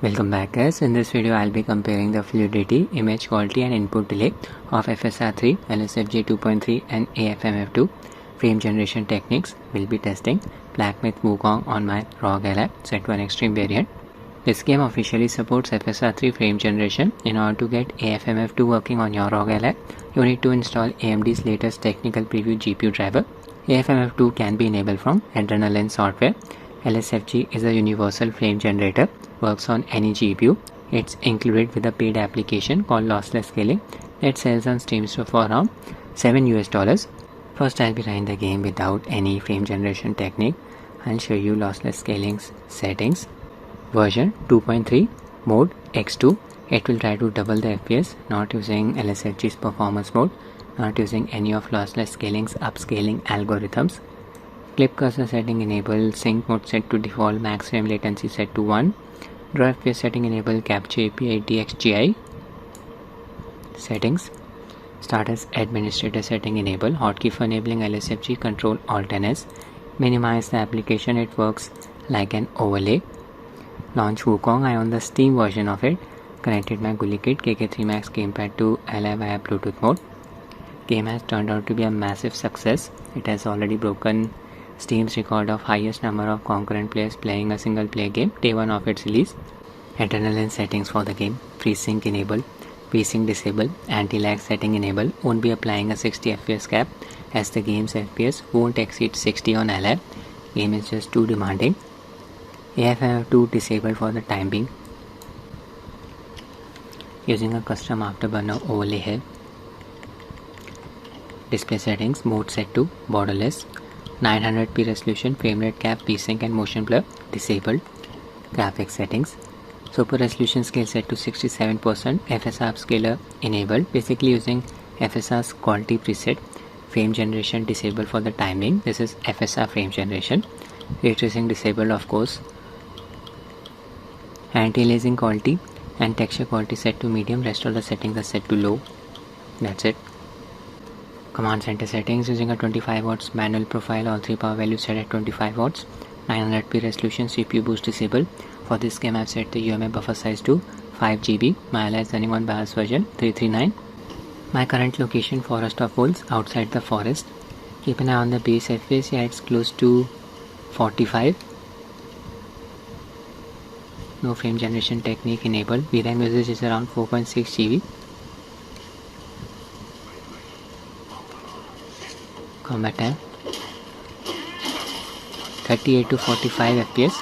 Welcome back guys. In this video I'll be comparing the fluidity, image quality and input delay of FSR 3, LSFG 2.3 and AFMF 2 frame generation techniques. We'll be testing Blacksmith Wukong on my Rog Ally set 1 extreme variant. This game officially supports FSR 3 frame generation. In order to get AFMF 2 working on your Rog Ally, you need to install AMD's latest technical preview GPU driver. AFMF 2 can be enabled from Adrenaline software. LSFG is a universal frame generator, works on any GPU. It's included with a paid application called Lossless Scaling that sells on Steam Store for around $7 US. First I'll be running the game without any frame generation technique. I'll show you Lossless Scaling's settings. Version 2.3, mode X2. It will try to double the FPS, not using LSFG's performance mode, not using any of Lossless Scaling's upscaling algorithms. Clip cursor setting enable, sync mode set to default, max frame latency set to 1. Draw FPS setting enable, capture API DXGI. Settings. Start as administrator setting enable, hotkey for enabling LSFG control Alt and S. Minimize the application, it works like an overlay. Launch Wukong, I own the Steam version of it. Connected my GUI kit KK3 Max gamepad to Ally via Bluetooth mode. Game has turned out to be a massive success. It has already broken Steam's record of highest number of concurrent players playing a single player game day one of its release. Adrenaline settings for the game, FreeSync enable, FreeSync disable, anti-lag setting enable, won't be applying a 60 FPS cap as the game's FPS won't exceed 60 on Ally. Game is just too demanding. AFMF 2 disabled for the time being. Using a custom Afterburner overlay here. Display settings, mode set to borderless. 900p resolution, frame rate cap, VSync and motion blur disabled. Graphics settings, super resolution scale set to 67%, FSR upscaler enabled, basically using FSR's quality preset. Frame generation disabled for the timing. This is FSR frame generation. Ray tracing disabled of course. Anti-aliasing quality and texture quality set to medium, rest of the settings are set to low. That's it. Command center settings, using a 25 watts manual profile, all three power values set at 25 watts. 900p resolution, CPU boost disabled. For this game I've set the UMA buffer size to 5 GB. My Ally is running on BIOS version 339. My current location, Forest of Wolves, outside the forest. Keep an eye on the base FPS, yeah it's close to 45. No frame generation technique enabled. VRAM usage is around 4.6 GB. Combat time 38 to 45 FPS.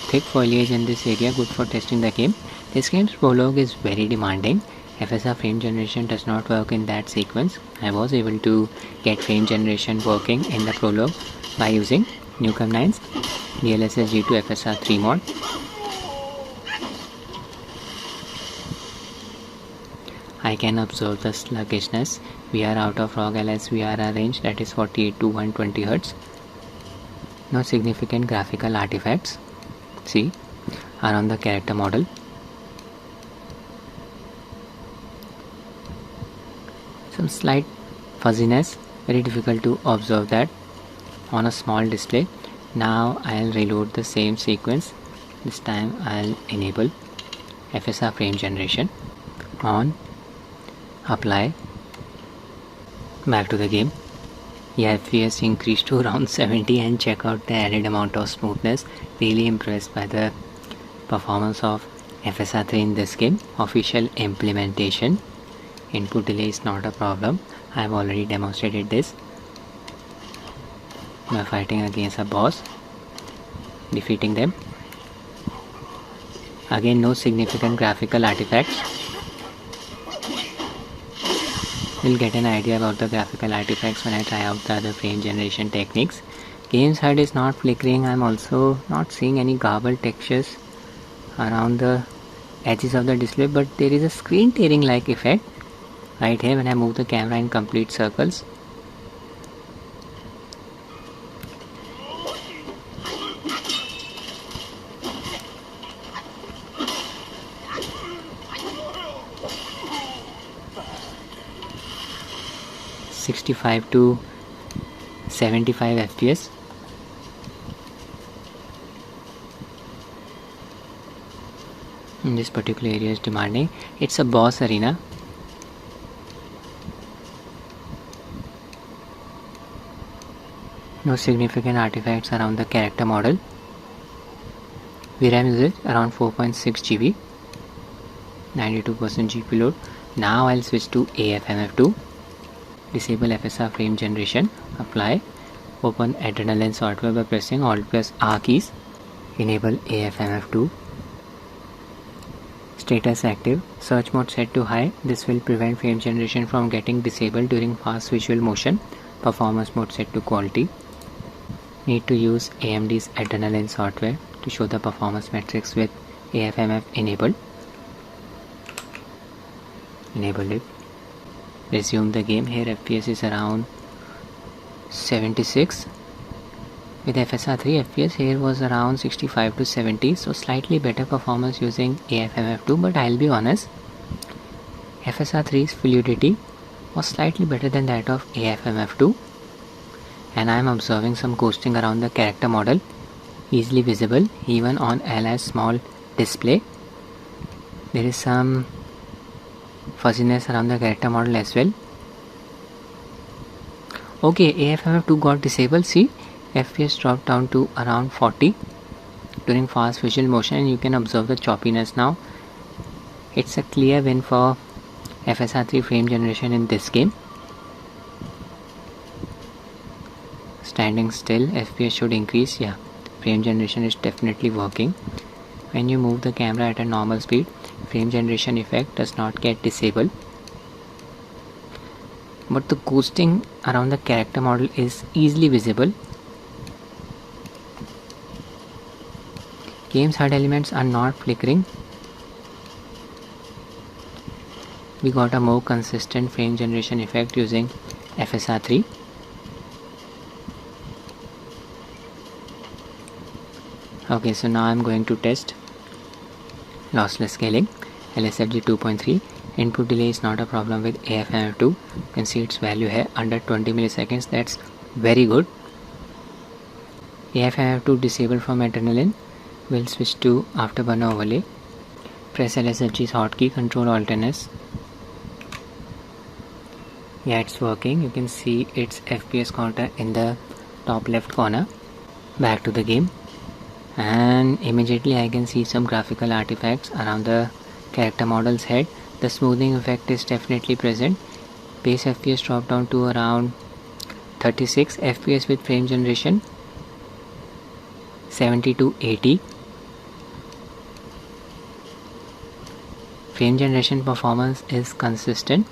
Thick foliage in this area, good for testing the game. This game's prologue is very demanding. FSR frame generation does not work in that sequence. I was able to get frame generation working in the prologue by using Newcomb 9's LSFG 2 FSR 3 mod. I can observe the sluggishness. We are out of Rog Ally's VRR range, that is 48 to 120 Hz. No significant graphical artifacts. See, are on the character model. Some slight fuzziness, very difficult to observe that on a small display. Now I'll reload the same sequence. This time I'll enable FSR frame generation. On, apply, back to the game. Yeah, FPS increased to around 70 and check out the added amount of smoothness. Really impressed by the performance of FSR 3 in this game. Official implementation. Input delay is not a problem. I have already demonstrated this. We are fighting against a boss, defeating them. Again, no significant graphical artifacts. We'll get an idea about the graphical artifacts when I try out the other frame generation techniques. Game's HUD is not flickering. I'm also not seeing any garbled textures around the edges of the display, but there is a screen tearing like effect right here when I move the camera in complete circles. .65 to 75 FPS. in this particular area is demanding. It's a boss arena. No significant artifacts around the character model. VRAM usage around 4.6 GB, 92% GPU load. Now I'll switch to AFMF 2. Disable FSR frame generation. Apply. Open Adrenaline software by pressing Alt plus R keys. Enable AFMF 2. Status active. Search mode set to high. This will prevent frame generation from getting disabled during fast visual motion. Performance mode set to quality. Need to use AMD's Adrenaline software to show the performance metrics with AFMF enabled. Enabled it. Resume the game. Here FPS is around 76. With FSR 3 FPS here was around 65 to 70, so slightly better performance using AFMF 2, but I'll be honest, FSR 3's Fluidity was slightly better than that of AFMF 2, and I am observing some ghosting around the character model, easily visible even on Ally's small display. There is some fuzziness around the character model as well. Okay, AFMF 2 got disabled. See, FPS dropped down to around 40 during fast visual motion, and you can observe the choppiness now. It's a clear win for FSR 3 frame generation in this game. Standing still, FPS should increase. Yeah, frame generation is definitely working. When you move the camera at a normal speed, frame generation effect does not get disabled. But the ghosting around the character model is easily visible. Game's HUD elements are not flickering. We got a more consistent frame generation effect using FSR 3. Okay, so now I'm going to test lossless scaling, LSFG 2.3. Input delay is not a problem with AFMF 2. You can see its value here under 20 milliseconds. That's very good. AFMF 2 disabled from Adrenaline. We'll switch to Afterburner overlay. Press LSFG's hotkey, control alternates. Yeah, it's working. You can see its FPS counter in the top left corner. Back to the game, and immediately I can see some graphical artifacts around the character model's head. The smoothing effect is definitely present. Base FPS dropped down to around 36 FPS with frame generation 70 to 80. Frame generation performance is consistent.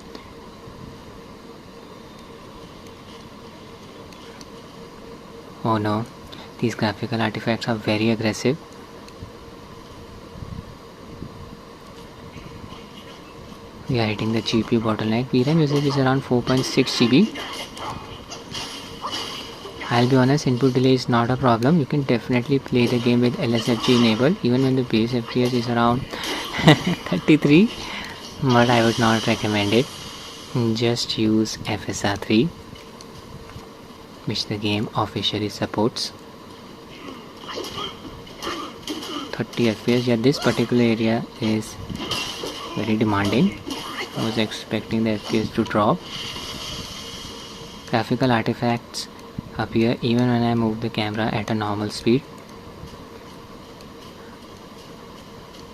Oh no, these graphical artifacts are very aggressive. We are hitting the GPU bottleneck. VRAM usage is around 4.6 GB. I'll be honest, input delay is not a problem. You can definitely play the game with LSFG enabled even when the base FPS is around 33, but I would not recommend it. Just use FSR 3, which the game officially supports. 30 FPS. Yeah, this particular area is very demanding. I was expecting the FPS to drop. Graphical artifacts appear even when I move the camera at a normal speed.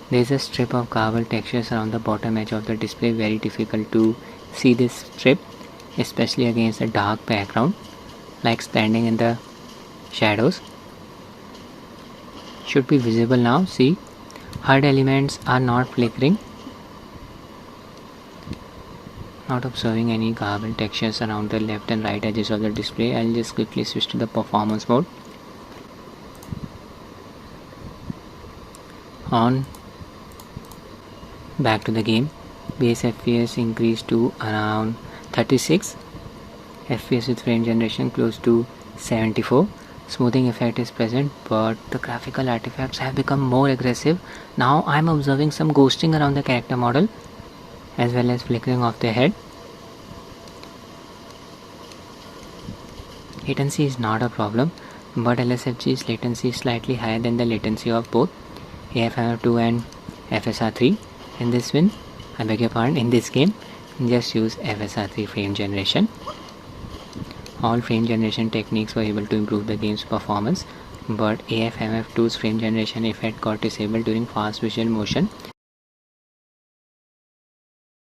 There is a strip of garbled textures around the bottom edge of the display. Very difficult to see this strip, especially against a dark background, like standing in the shadows. Should be visible now. See, HUD elements are not flickering. Not observing any garbled textures around the left and right edges of the display. I'll just quickly switch to the performance mode. On. Back to the game. Base FPS increased to around 36. FPS with frame generation close to 74. Smoothing effect is present, but the graphical artifacts have become more aggressive. Now I'm observing some ghosting around the character model, as well as flickering of the head. Latency is not a problem, but LSFG's latency is slightly higher than the latency of both AFMF 2 and FSR3. In this win, I beg your pardon, in this game, just use FSR3 frame generation. All frame generation techniques were able to improve the game's performance, but AFMF2's frame generation effect got disabled during fast visual motion